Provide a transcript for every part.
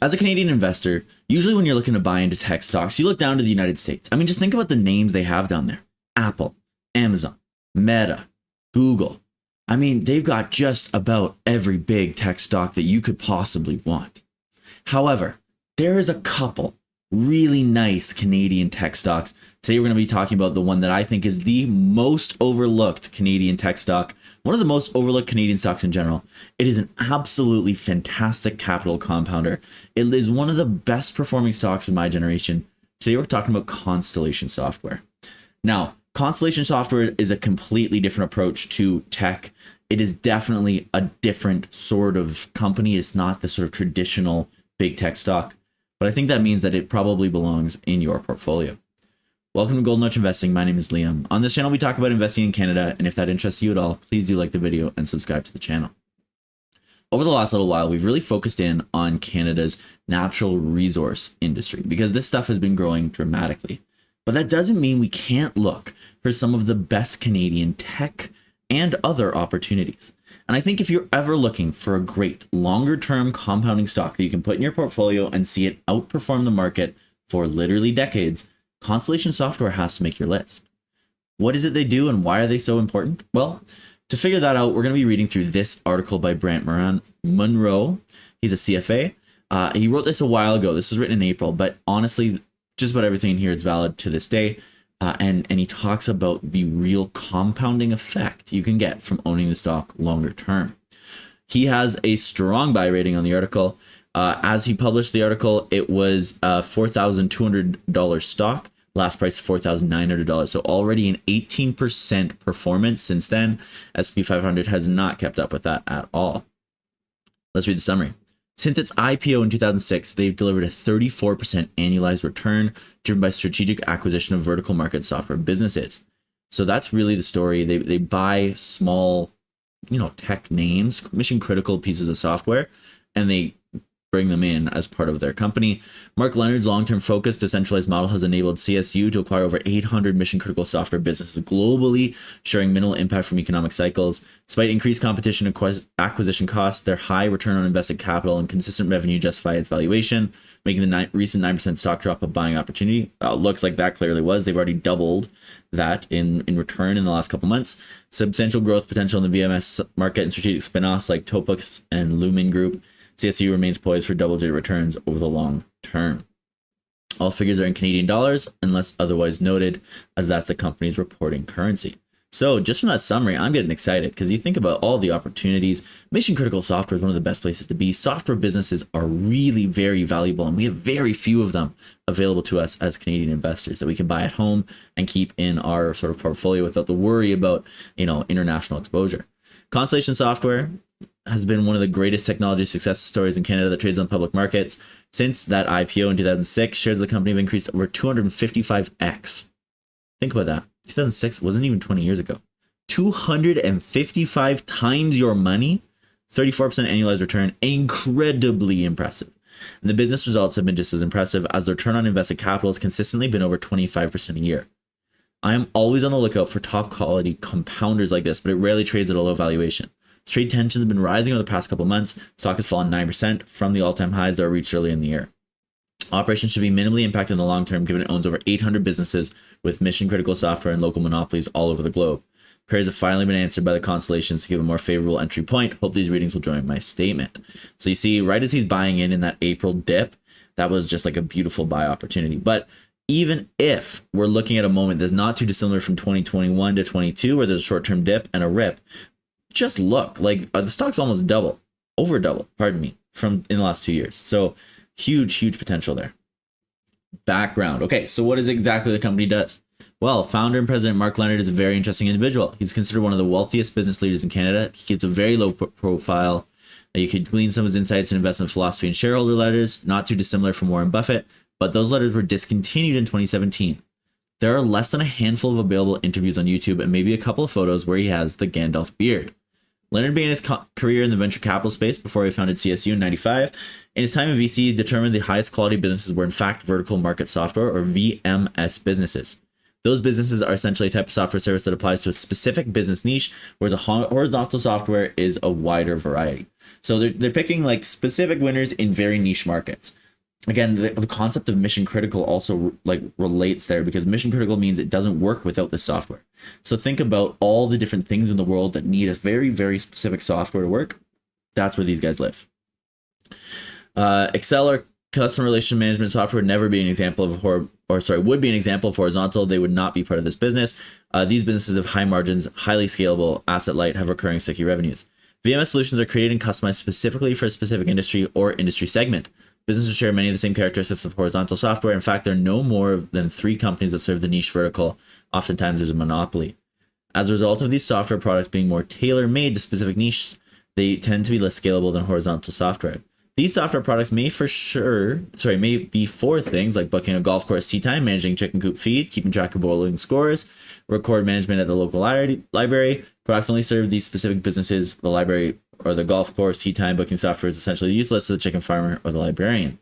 As a Canadian investor, usually when you're looking to buy into tech stocks, you look down to the United States. I mean, just think about the names they have down there. Apple, Amazon, Meta, Google. I mean, they've got just about every big tech stock that you could possibly want. However, there is a couple really nice Canadian tech stocks. Today we're going to be talking about the one that I think is the most overlooked Canadian tech stock, one of the most overlooked Canadian stocks in general. It is an absolutely fantastic capital compounder. It is one of the best performing stocks in my generation. Today we're talking about Constellation Software. Now, Constellation Software is a completely different approach to tech. It is definitely a different sort of company. It's not the sort of traditional big tech stock, but I think that means that it probably belongs in your portfolio. Welcome to Golden Arch Investing. My name is Liam. On this channel, we talk about investing in Canada, and if that interests you at all, please do like the video and subscribe to the channel. Over the last little while, we've really focused in on Canada's natural resource industry because this stuff has been growing dramatically. But that doesn't mean we can't look for some of the best Canadian tech and other opportunities. And I think if you're ever looking for a great longer-term compounding stock that you can put in your portfolio and see it outperform the market for literally decades, Constellation Software has to make your list. What is it they do and why are they so important? Well, to figure that out, we're going to be reading through this article by Brant Munro. He's a CFA. He wrote this a while ago. This was written in April, but honestly, just about everything in here is valid to this day. And he talks about the real compounding effect you can get from owning the stock longer term. He has a strong buy rating on the article. As he published the article, it was $4,200 stock. Last price $4,900. So already an 18% performance since then. S&P 500 has not kept up with that at all. Let's read the summary. Since its IPO in 2006, they've delivered a 34% annualized return driven by strategic acquisition of vertical market software businesses. So that's really the story. They buy small, tech names, mission critical pieces of software, and they bring them in as part of their company. Mark Leonard's long-term focused decentralized model has enabled CSU to acquire over 800 mission-critical software businesses globally, sharing minimal impact from economic cycles. Despite increased competition and acquisition costs, their high return on invested capital and consistent revenue justify its valuation, making the recent 9% stock drop a buying opportunity. Looks like that clearly was. They've already doubled that in return in the last couple months. Substantial growth potential in the VMS market and strategic spin-offs like Topix and Lumen Group. CSU remains poised for double-digit returns over the long term. All figures are in Canadian dollars unless otherwise noted, as that's the company's reporting currency. So just from that summary, I'm getting excited because you think about all the opportunities. Mission critical software is one of the best places to be. Software businesses are really very valuable, and we have very few of them available to us as Canadian investors that we can buy at home and keep in our sort of portfolio without the worry about, international exposure. Constellation Software has been one of the greatest technology success stories in Canada that trades on public markets. Since that IPO in 2006, shares of the company have increased over 255x. Think about that. 2006 wasn't even 20 years ago. 255 times your money, 34% annualized return, incredibly impressive. And the business results have been just as impressive as the return on invested capital has consistently been over 25% a year. I am always on the lookout for top quality compounders like this, but it rarely trades at a low valuation. Trade tensions have been rising over the past couple months. Stock has fallen 9% from the all-time highs that were reached early in the year. Operations should be minimally impacted in the long term, given it owns over 800 businesses with mission-critical software and local monopolies all over the globe. Prayers have finally been answered by the Constellations to give a more favorable entry point. Hope these readings will join my statement. So you see, right as he's buying in that April dip, that was just like a beautiful buy opportunity. But even if we're looking at a moment that's not too dissimilar from 2021 to 22, where there's a short-term dip and a rip, just look like the stock's almost over double, from in the last 2 years. So huge potential there. Background. Okay, so what is exactly the company does? Well, founder and president Mark Leonard is a very interesting individual. He's considered one of the wealthiest business leaders in Canada. He keeps a very low profile. You could glean some of his insights in investment philosophy and shareholder letters, not too dissimilar from Warren Buffett, but those letters were discontinued in 2017. There are less than a handful of available interviews on YouTube and maybe a couple of photos where he has the Gandalf beard. Leonard began his career in the venture capital space before he founded CSU in 95. In his time in VC, he determined the highest quality businesses were in fact vertical market software or VMS businesses. Those businesses are essentially a type of software service that applies to a specific business niche, whereas a horizontal software is a wider variety. So they're picking like specific winners in very niche markets. Again, the concept of mission critical also like relates there, because mission critical means it doesn't work without this software. So think about all the different things in the world that need a very, very specific software to work. That's where these guys live. Excel or customer relation management software would never be an example of would be an example of horizontal. They would not be part of this business. These businesses have high margins, highly scalable, asset light, have recurring sticky revenues. VMS solutions are created and customized specifically for a specific industry or industry segment. Businesses share many of the same characteristics of horizontal software. In fact, there are no more than 3 companies that serve the niche vertical. Oftentimes, there's a monopoly. As a result of these software products being more tailor-made to specific niches, they tend to be less scalable than horizontal software. These software products may be for things like booking a golf course tee time, managing chicken coop feed, keeping track of bowling scores, record management at the local library. Products only serve these specific businesses. The library or the golf course tee time booking software is essentially useless to the chicken farmer or the librarian.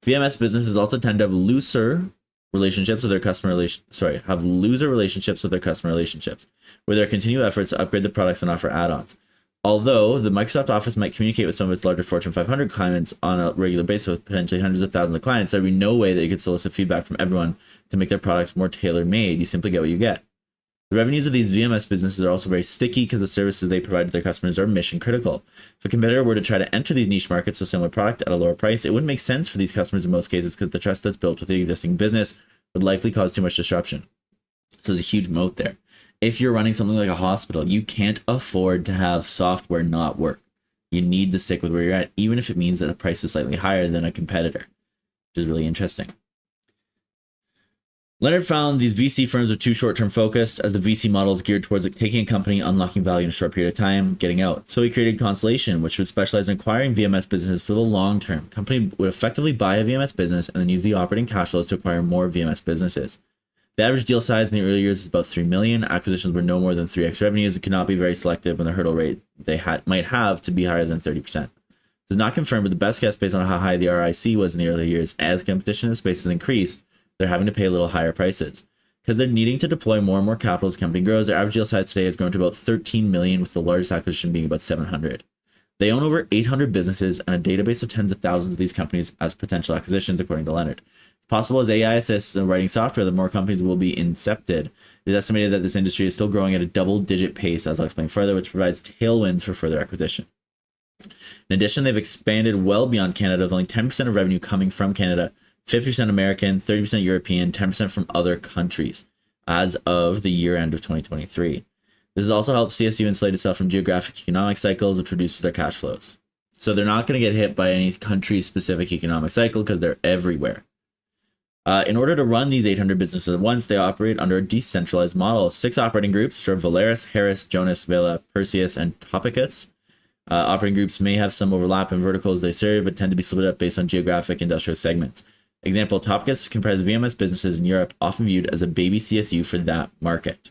VMS businesses also tend to have looser relationships with their customer relationships, where there are continued efforts to upgrade the products and offer add-ons. Although the Microsoft Office might communicate with some of its larger Fortune 500 clients on a regular basis with potentially hundreds of thousands of clients, there would be no way that you could solicit feedback from everyone to make their products more tailor-made. You simply get what you get. The revenues of these VMS businesses are also very sticky because the services they provide to their customers are mission critical. If a competitor were to try to enter these niche markets with a similar product at a lower price, it wouldn't make sense for these customers in most cases, because the trust that's built with the existing business would likely cause too much disruption. So there's a huge moat there. If you're running something like a hospital, you can't afford to have software not work. You need to stick with where you're at, even if it means that the price is slightly higher than a competitor, which is really interesting. Leonard found these VC firms are too short-term focused, as the VC model is geared towards taking a company, unlocking value in a short period of time, getting out. So he created Constellation, which would specialize in acquiring VMS businesses for the long term. The company would effectively buy a VMS business and then use the operating cash flows to acquire more VMS businesses. The average deal size in the early years is about $3 million. Acquisitions were no more than 3x revenues and could not be very selective, and the hurdle rate they might have to be higher than 30%. This is not confirmed, but the best guess based on how high the ROIC was in the early years. As competition in the space has increased, they're having to pay a little higher prices. Because they're needing to deploy more and more capital as the company grows, their average deal size today has grown to about 13 million, with the largest acquisition being about 700. They own over 800 businesses and a database of tens of thousands of these companies as potential acquisitions, according to Leonard. It's possible as AI assists in writing software, the more companies will be incepted. It is estimated that this industry is still growing at a double-digit pace, as I'll explain further, which provides tailwinds for further acquisition. In addition, they've expanded well beyond Canada, with only 10% of revenue coming from Canada, 50% American, 30% European, 10% from other countries as of the year end of 2023. This has also helped CSU insulate itself from geographic economic cycles, which reduces their cash flows. So they're not going to get hit by any country-specific economic cycle because they're everywhere. In order to run these 800 businesses at once, they operate under a decentralized model. 6 operating groups, which are Valeris, Harris, Jonas, Vela, Perseus, and Topicus. Operating groups may have some overlap in verticals they serve, but tend to be split up based on geographic industrial segments. Example, Topicus comprises VMS businesses in Europe, often viewed as a baby CSU for that market.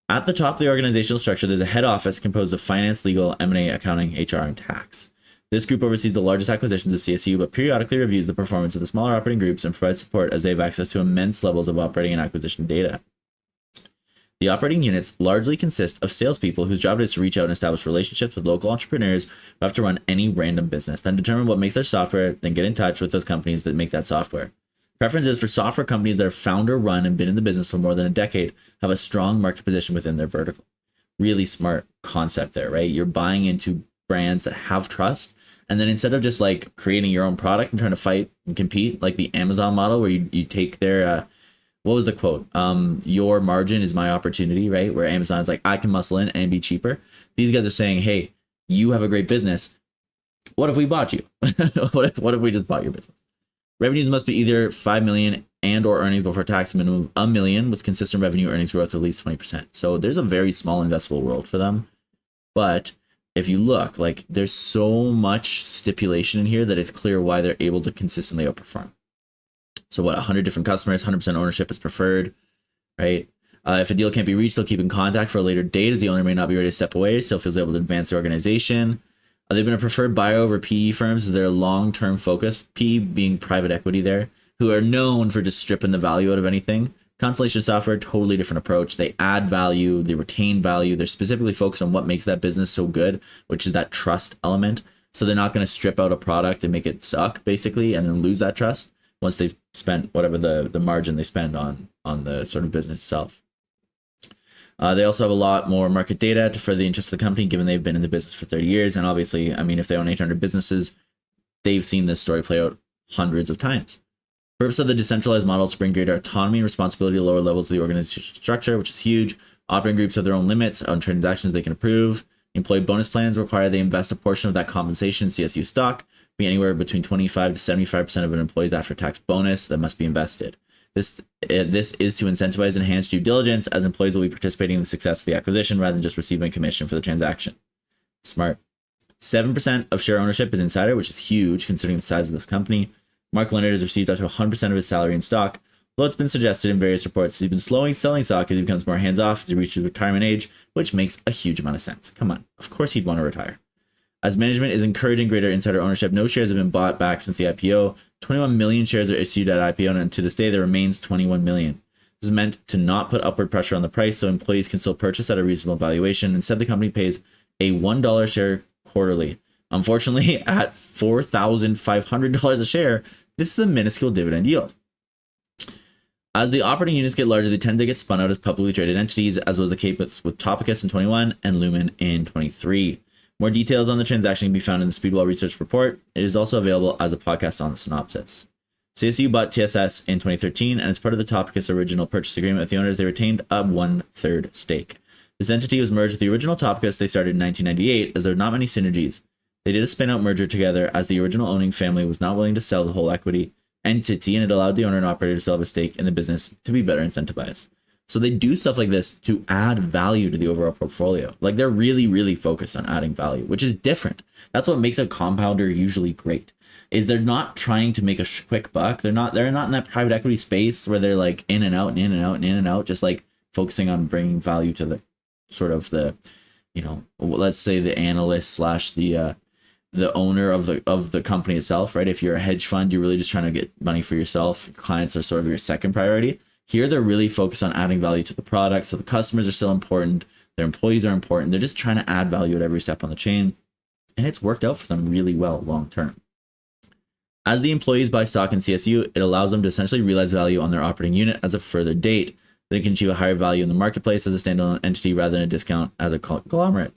At the top of the organizational structure, there's a head office composed of finance, legal, M&A, accounting, HR, and tax. This group oversees the largest acquisitions of CSU, but periodically reviews the performance of the smaller operating groups and provides support as they have access to immense levels of operating and acquisition data. The operating units largely consist of salespeople whose job it is to reach out and establish relationships with local entrepreneurs who have to run any random business, then determine what makes their software, then get in touch with those companies that make that software. Preference is for software companies that are founder-run and been in the business for more than a decade, have a strong market position within their vertical. Really smart concept there, right? You're buying into brands that have trust, and then instead of just like creating your own product and trying to fight and compete like the Amazon model, where you take their what was the quote? Your margin is my opportunity, right? Where Amazon's like, I can muscle in and be cheaper. These guys are saying, hey, you have a great business. What if we bought you? what if we just bought your business? Revenues must be either 5 million and or earnings before tax, a minimum of $1 million, with consistent revenue earnings growth of at least 20%. So there's a very small investable world for them. But if you look, like there's so much stipulation in here that it's clear why they're able to consistently outperform. So 100 different customers, 100% ownership is preferred, right? If a deal can't be reached, they'll keep in contact for a later date, as the owner may not be ready to step away, so feels able to advance the organization. They've been a preferred buyer over PE firms. They're long-term focused, PE being private equity there, who are known for just stripping the value out of anything. Constellation Software, totally different approach. They add value, they retain value. They're specifically focused on what makes that business so good, which is that trust element. So they're not going to strip out a product and make it suck, basically, and then lose that trust once they've spent whatever the margin they spend on the sort of business itself. They also have a lot more market data to further the interest of the company, given they've been in the business for 30 years. And obviously, I mean, if they own 800 businesses, they've seen this story play out hundreds of times. The purpose of the decentralized model is to bring greater autonomy and responsibility to lower levels of the organizational structure, which is huge. Operating groups have their own limits on transactions they can approve. Employee bonus plans require they invest a portion of that compensation in CSU stock, be anywhere between 25 to 75% of an employee's after-tax bonus that must be invested. This is to incentivize enhanced due diligence, as employees will be participating in the success of the acquisition rather than just receiving a commission for the transaction. Smart. 7% of share ownership is insider, which is huge considering the size of this company. Mark Leonard has received up to 100% of his salary in stock, though it's been suggested in various reports he's been slowly selling stock as he becomes more hands-off as he reaches retirement age, which makes a huge amount of sense. Come on, of course he'd want to retire. As management is encouraging greater insider ownership, no shares have been bought back since the IPO. 21 million shares are issued at IPO, and to this day there remains 21 million. This is meant to not put upward pressure on the price so employees can still purchase at a reasonable valuation. Instead, the company pays a $1 share quarterly. Unfortunately, at $4,500 a share, this is a minuscule dividend yield. As the operating units get larger, they tend to get spun out as publicly traded entities, as was the case with Topicus in 21 and Lumen in 23. More details on the transaction can be found in the Speedwell Research Report. It is also available as a podcast on the synopsis. CSU bought TSS in 2013, and as part of the Topicus original purchase agreement with the owners, they retained a 1/3 stake. This entity was merged with the original Topicus they started in 1998, as there were not many synergies. They did a spin-out merger together, as the original owning family was not willing to sell the whole equity entity, and it allowed the owner and operator to sell a stake in the business to be better incentivized. So they do stuff like this to add value to the overall portfolio. Like, they're really, really focused on adding value, which is different. That's what makes a compounder usually great, is they're not trying to make a quick buck. They're not in that private equity space where they're like in and out and in and out and in and out, just like focusing on bringing value to the sort of the, you know, let's say the analyst slash the owner of the company itself, right? If you're a hedge fund, you're really just trying to get money for yourself. Clients are sort of your second priority. Here, they're really focused on adding value to the product. So the customers are still important. Their employees are important. They're just trying to add value at every step on the chain. And it's worked out for them really well long term. As the employees buy stock in CSU, it allows them to essentially realize value on their operating unit as a further date. They can achieve a higher value in the marketplace as a standalone entity rather than a discount as a conglomerate.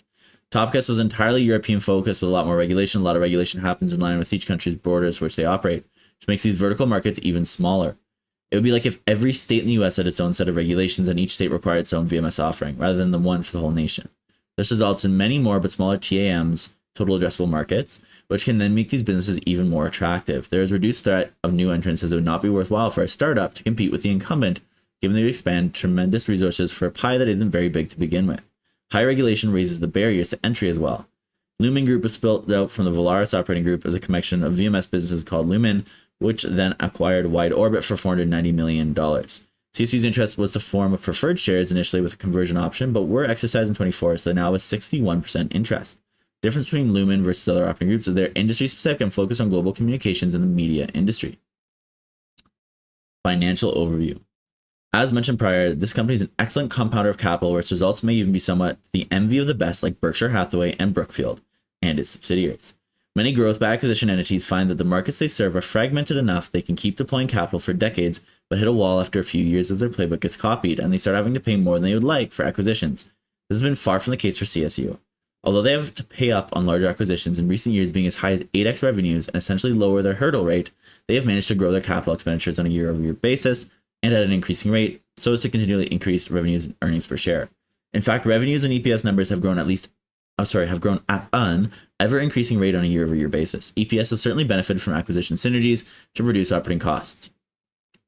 Topicus was entirely European focused with a lot more regulation. A lot of regulation happens in line with each country's borders for which they operate, which makes these vertical markets even smaller. It would be like if every state in the US had its own set of regulations and each state required its own VMS offering, rather than the one for the whole nation. This results in many more but smaller TAMs, total addressable markets, which can then make these businesses even more attractive. There is reduced threat of new entrants, as it would not be worthwhile for a startup to compete with the incumbent, given they would expand tremendous resources for a pie that isn't very big to begin with. High regulation raises the barriers to entry as well. Lumen Group was split out from the Valaris operating group as a collection of VMS businesses called Lumen, which then acquired Wide Orbit for $490 million. CSU's interest was to form a preferred shares initially with a conversion option, but were exercised in 24, so now with 61% interest. Difference between Lumen versus other operating groups is they're industry specific and focused on global communications in the media industry. Financial overview. As mentioned prior, this company is an excellent compounder of capital where its results may even be somewhat the envy of the best, like Berkshire Hathaway and Brookfield and its subsidiaries. Many growth by acquisition entities find that the markets they serve are fragmented enough they can keep deploying capital for decades, but hit a wall after a few years as their playbook gets copied, and they start having to pay more than they would like for acquisitions. This has been far from the case for CSU. Although they have to pay up on larger acquisitions in recent years being as high as 8x revenues and essentially lower their hurdle rate, they have managed to grow their capital expenditures on a year-over-year basis and at an increasing rate, so as to continually increase revenues and earnings per share. In fact, revenues and EPS numbers have grown at an ever-increasing rate on a year-over-year basis. EPS has certainly benefited from acquisition synergies to reduce operating costs.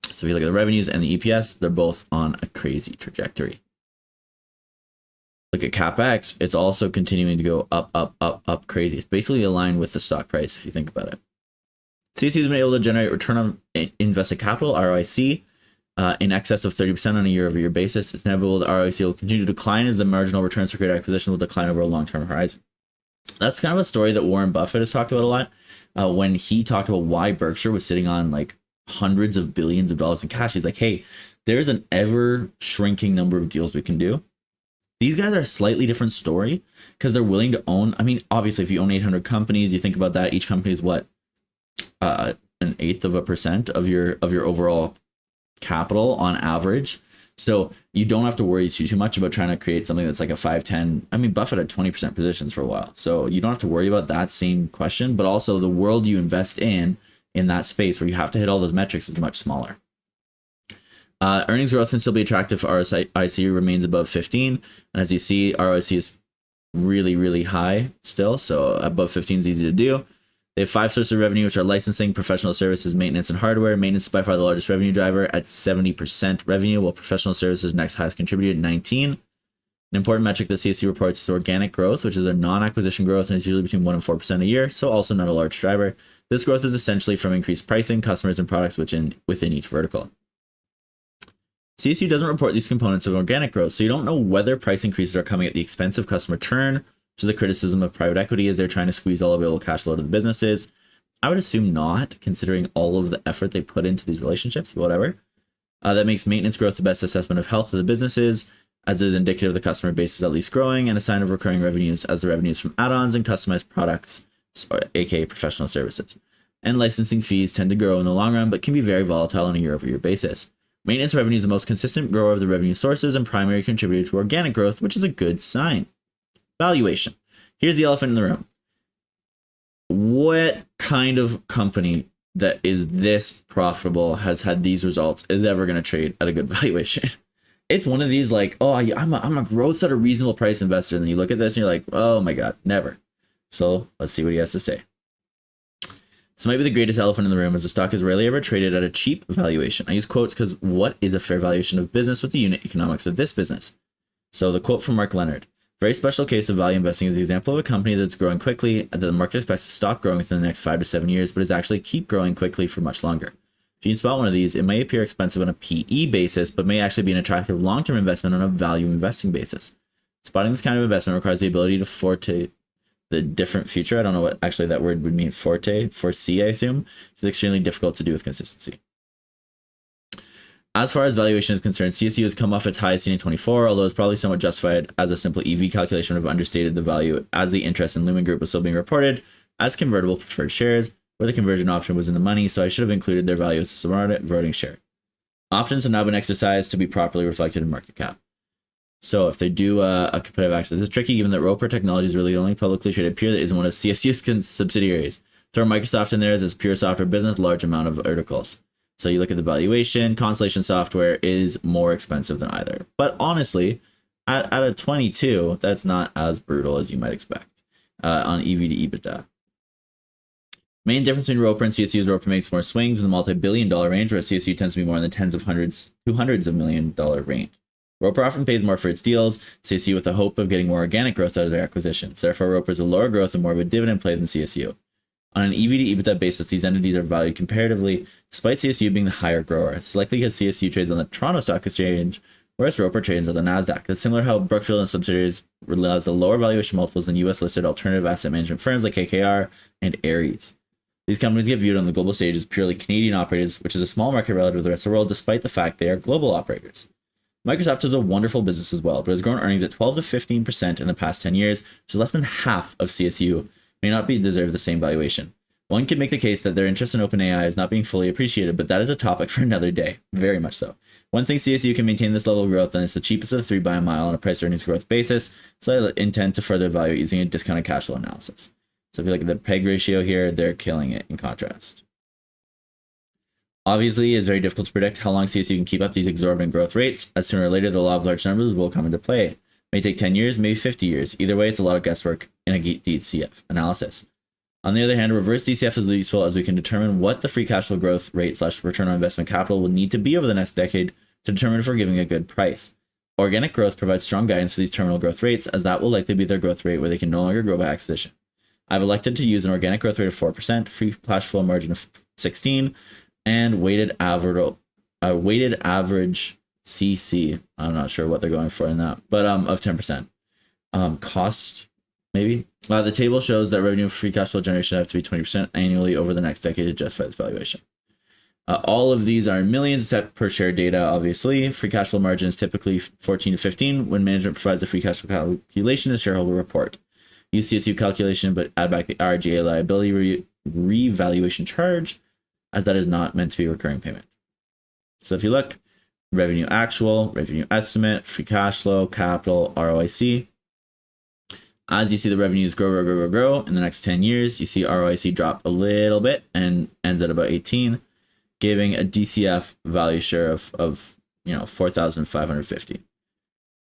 So if you look at the revenues and the EPS, they're both on a crazy trajectory. Look at CapEx, it's also continuing to go up crazy. It's basically aligned with the stock price if you think about it. CSU has been able to generate return on invested capital, ROIC, in excess of 30% on a year-over-year basis. It's inevitable that ROIC will continue to decline as the marginal returns for great acquisition will decline over a long-term horizon. That's kind of a story that Warren Buffett has talked about a lot when he talked about why Berkshire was sitting on like hundreds of billions of dollars in cash. He's like, hey, there's an ever shrinking number of deals we can do. These guys are a slightly different story because they're willing to own. I mean, obviously, if you own 800 companies, you think about that. Each company is what, an 1/8% of your overall capital on average. So you don't have to worry too much about trying to create something that's like a 5-10. I mean, Buffett had 20% positions for a while, so you don't have to worry about that same question. But also, the world you invest in that space where you have to hit all those metrics is much smaller. Earnings growth can still be attractive. ROIC remains above 15. And as you see, ROIC is really, really high still. So above 15 is easy to do. They have 5 sources of revenue, which are licensing, professional services, maintenance, and hardware. Maintenance is by far the largest revenue driver at 70% revenue, while professional services next highest contributed at 19. An important metric that CSU reports is organic growth, which is a non-acquisition growth, and is usually between 1% and 4% a year, so also not a large driver. This growth is essentially from increased pricing, customers, and products within each vertical. CSU doesn't report these components of organic growth, so you don't know whether price increases are coming at the expense of customer churn, which is the criticism of private equity as they're trying to squeeze all available cash flow to the businesses. I would assume not, considering all of the effort they put into these relationships, whatever. That makes maintenance growth the best assessment of health of the businesses, as it is indicative the customer base is at least growing, and a sign of recurring revenues as the revenues from add-ons and customized products, aka professional services. And licensing fees tend to grow in the long run, but can be very volatile on a year-over-year basis. Maintenance revenue is the most consistent grower of the revenue sources and primary contributor to organic growth, which is a good sign. Valuation. Here's the elephant in the room. What kind of company that is this profitable, has had these results, is ever going to trade at a good valuation? It's one of these like, oh, I'm a growth at a reasonable price investor. And then you look at this and you're like, oh my God, never. So let's see what he has to say. This might be the greatest elephant in the room, as the stock is rarely ever traded at a cheap valuation. I use quotes because what is a fair valuation of business with the unit economics of this business? So the quote from Mark Leonard. Very special case of value investing is the example of a company that's growing quickly that the market expects to stop growing within the next 5 to 7 years, but is actually keep growing quickly for much longer. If you can spot one of these, it may appear expensive on a PE basis, but may actually be an attractive long-term investment on a value investing basis. Spotting this kind of investment requires the ability to foresee the different future. I don't know what actually that word would mean. Foresee, I assume. It's extremely difficult to do with consistency. As far as valuation is concerned, CSU has come off its highest seen in 2024, although it's probably somewhat justified, as a simple EV calculation would have understated the value, as the interest in Lumen Group was still being reported as convertible preferred shares, where the conversion option was in the money, so I should have included their value as a subordinate voting share. Options have now been exercised to be properly reflected in market cap. So if they do a competitive access, it's tricky given that Roper Technology is really the only publicly traded peer that isn't one of CSU's subsidiaries. Throw Microsoft in there as its pure software business, large amount of articles. So you look at the valuation, Constellation Software is more expensive than either. But honestly, at a 22, that's not as brutal as you might expect on EV to EBITDA. Main difference between Roper and CSU is Roper makes more swings in the multi-billion-dollar range, whereas CSU tends to be more in the tens of hundreds to hundreds of $1,000,000 range. Roper often pays more for its deals, CSU with the hope of getting more organic growth out of their acquisitions. Therefore, Roper is a lower growth and more of a dividend play than CSU. On an EV to EBITDA basis, these entities are valued comparatively, despite CSU being the higher grower. It's likely because CSU trades on the Toronto Stock Exchange, whereas Roper trades on the NASDAQ. It's similar to how Brookfield and subsidiaries realize the lower valuation multiples than US-listed alternative asset management firms like KKR and Ares. These companies get viewed on the global stage as purely Canadian operators, which is a small market relative to the rest of the world, despite the fact they are global operators. Microsoft is a wonderful business as well, but has grown earnings at 12 to 15% in the past 10 years, which is less than half of CSU, may not be deserve the same valuation. One could make the case that their interest in OpenAI is not being fully appreciated, but that is a topic for another day, very much so. One thinks CSU can maintain this level of growth, and it's the cheapest of the three by a mile on a price earnings growth basis, so I intend to further evaluate using a discounted cash flow analysis. So if you look at the PEG ratio here, they're killing it in contrast. Obviously, it's very difficult to predict how long CSU can keep up these exorbitant growth rates, as sooner or later the law of large numbers will come into play. It may take 10 years, maybe 50 years. Either way, it's a lot of guesswork in a DCF analysis. On the other hand, reverse DCF is useful as we can determine what the free cash flow growth rate / return on investment capital will need to be over the next decade to determine if we're giving a good price. Organic growth provides strong guidance for these terminal growth rates, as that will likely be their growth rate where they can no longer grow by acquisition. I've elected to use an organic growth rate of 4%, free cash flow margin of 16%, and weighted average CC. I'm not sure what they're going for in that, but of 10%. Cost, maybe. The table shows that revenue and free cash flow generation have to be 20% annually over the next decade to justify this valuation. All of these are in millions except per share data, obviously. Free cash flow margin is typically 14 to 15 when management provides a free cash flow calculation as shareholder report. Use CSU calculation, but add back the RGA liability revaluation charge, as that is not meant to be a recurring payment. So if you look, revenue actual, revenue estimate, free cash flow, capital, ROIC. As you see the revenues grow in the next 10 years, you see ROIC drop a little bit and ends at about 18, giving a DCF value share of 4,550.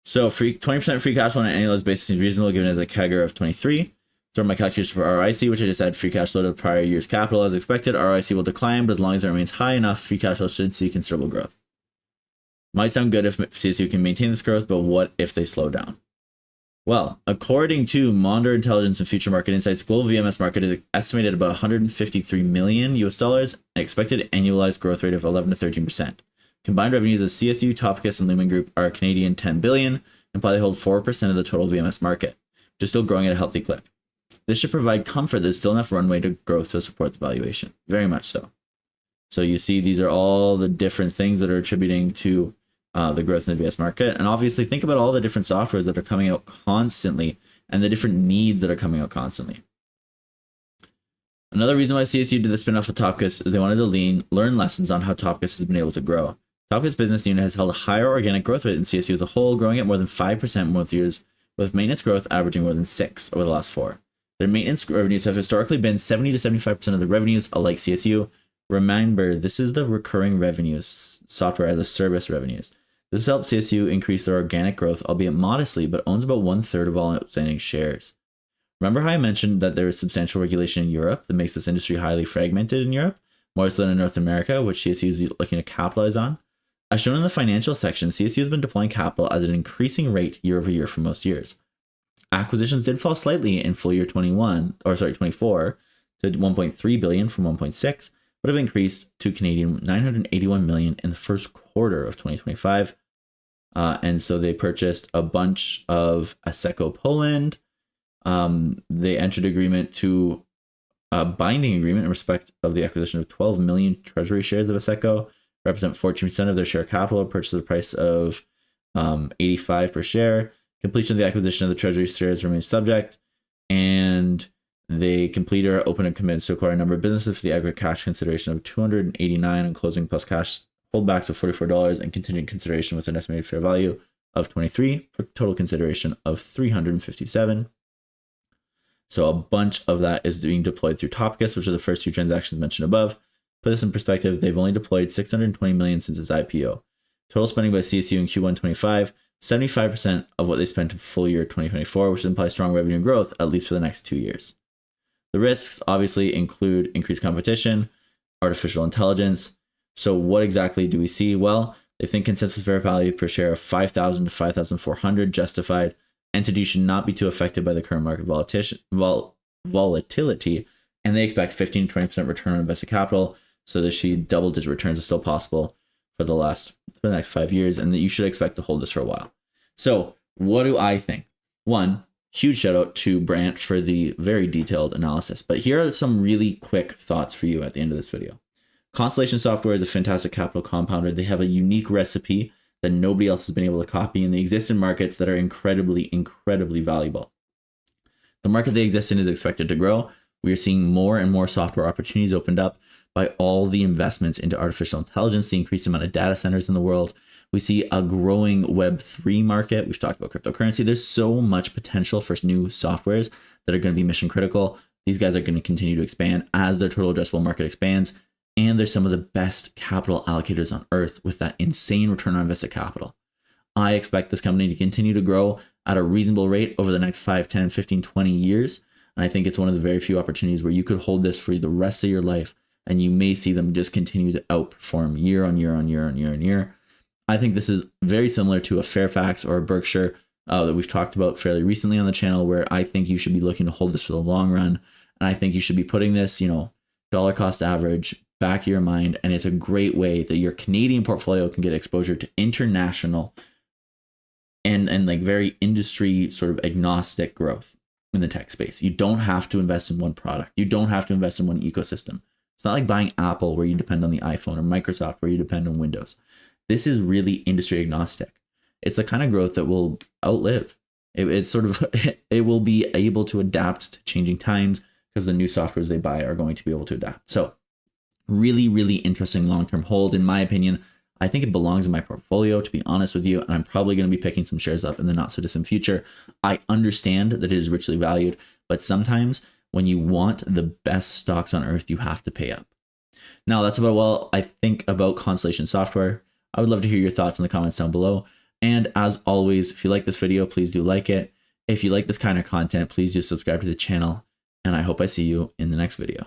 So 20% free cash flow on an annualized basis seems reasonable given as a CAGR of 23. Throw my calculation for ROIC, which I just had free cash flow to the prior year's capital as expected. ROIC will decline, but as long as it remains high enough, free cash flow should see considerable growth. Might sound good if CSU can maintain this growth, but what if they slow down? Well, according to Monder Intelligence and Future Market Insights, global VMS market is estimated at about 153 million US dollars, an expected annualized growth rate of 11 to 13%. Combined revenues of CSU, Topicus, and Lumen Group are Canadian 10 billion, and probably hold 4% of the total VMS market, which is still growing at a healthy clip. This should provide comfort that there's still enough runway to growth to support the valuation. Very much so. So you see, these are all the different things that are attributing to the growth in the VMS market. And obviously think about all the different softwares that are coming out constantly and the different needs that are coming out constantly. Another reason why CSU did the spin-off of Topicus is they wanted to learn lessons on how Topicus has been able to grow. Topicus business unit has held a higher organic growth rate than CSU as a whole, growing at more than 5% most years, with maintenance growth averaging more than 6% over the last 4. Their maintenance revenues have historically been 70 to 75% of the revenues, unlike CSU. Remember, this is the recurring revenues, software as a service revenues. This helps CSU increase their organic growth, albeit modestly, but owns about 1/3 of all outstanding shares. Remember how I mentioned that there is substantial regulation in Europe that makes this industry highly fragmented in Europe, more so than in North America, which CSU is looking to capitalize on? As shown in the financial section, CSU has been deploying capital at an increasing rate year over year for most years. Acquisitions did fall slightly in full year 24 to 1.3 billion from 1.6, but have increased to Canadian 981 million in the first quarter of 2025. And so they purchased a bunch of Asseco Poland. They entered agreement to a binding agreement in respect of the acquisition of 12 million treasury shares of Asseco, represent 14% of their share capital, purchase at the price of 85 per share. Completion of the acquisition of the treasury shares remains subject, and they completed or opened and committed to acquire a number of businesses for the aggregate cash consideration of 289 on closing plus cash holdbacks of $44 and contingent consideration with an estimated fair value of 23 for total consideration of 357. So a bunch of that is being deployed through Topicus, which are the first two transactions mentioned above. Put this in perspective, they've only deployed 620 million since its IPO. Total spending by CSU in Q1 25, 75% of what they spent in full year 2024, which implies strong revenue growth at least for the next 2 years. The risks obviously include increased competition, artificial intelligence. So what exactly do we see? Well, they think consensus fair value per share of 5,000 to 5,400 justified. Entities should not be too affected by the current market volatility, and they expect 15 to 20% return on invested capital. So that double-digit returns are still possible for the next 5 years, and that you should expect to hold this for a while. So what do I think? One, huge shout out to Brant for the very detailed analysis. But here are some really quick thoughts for you at the end of this video. Constellation Software is a fantastic capital compounder. They have a unique recipe that nobody else has been able to copy, and they exist in markets that are incredibly, incredibly valuable. The market they exist in is expected to grow. We are seeing more and more software opportunities opened up by all the investments into artificial intelligence, the increased amount of data centers in the world. We see a growing Web3 market. We've talked about cryptocurrency. There's so much potential for new softwares that are going to be mission critical. These guys are going to continue to expand as their total addressable market expands. And they're some of the best capital allocators on earth with that insane return on invested capital. I expect this company to continue to grow at a reasonable rate over the next 5, 10, 15, 20 years. And I think it's one of the very few opportunities where you could hold this for the rest of your life, and you may see them just continue to outperform year on year on year on year on year. I think this is very similar to a Fairfax or a Berkshire that we've talked about fairly recently on the channel, where I think you should be looking to hold this for the long run. And I think you should be putting this, dollar cost average back of your mind. And it's a great way that your Canadian portfolio can get exposure to international and like very industry sort of agnostic growth in the tech space. You don't have to invest in one product. You don't have to invest in one ecosystem. It's not like buying Apple where you depend on the iPhone or Microsoft where you depend on Windows. This is really industry agnostic. It's the kind of growth that will outlive. It's sort of, it will be able to adapt to changing times because the new softwares they buy are going to be able to adapt. So really, really interesting long-term hold. In my opinion, I think it belongs in my portfolio, to be honest with you, and I'm probably going to be picking some shares up in the not so distant future. I understand that it is richly valued, but sometimes when you want the best stocks on earth, you have to pay up. Now, that's about what I think about Constellation Software. I would love to hear your thoughts in the comments down below. And as always, if you like this video, please do like it. If you like this kind of content, please do subscribe to the channel. And I hope I see you in the next video.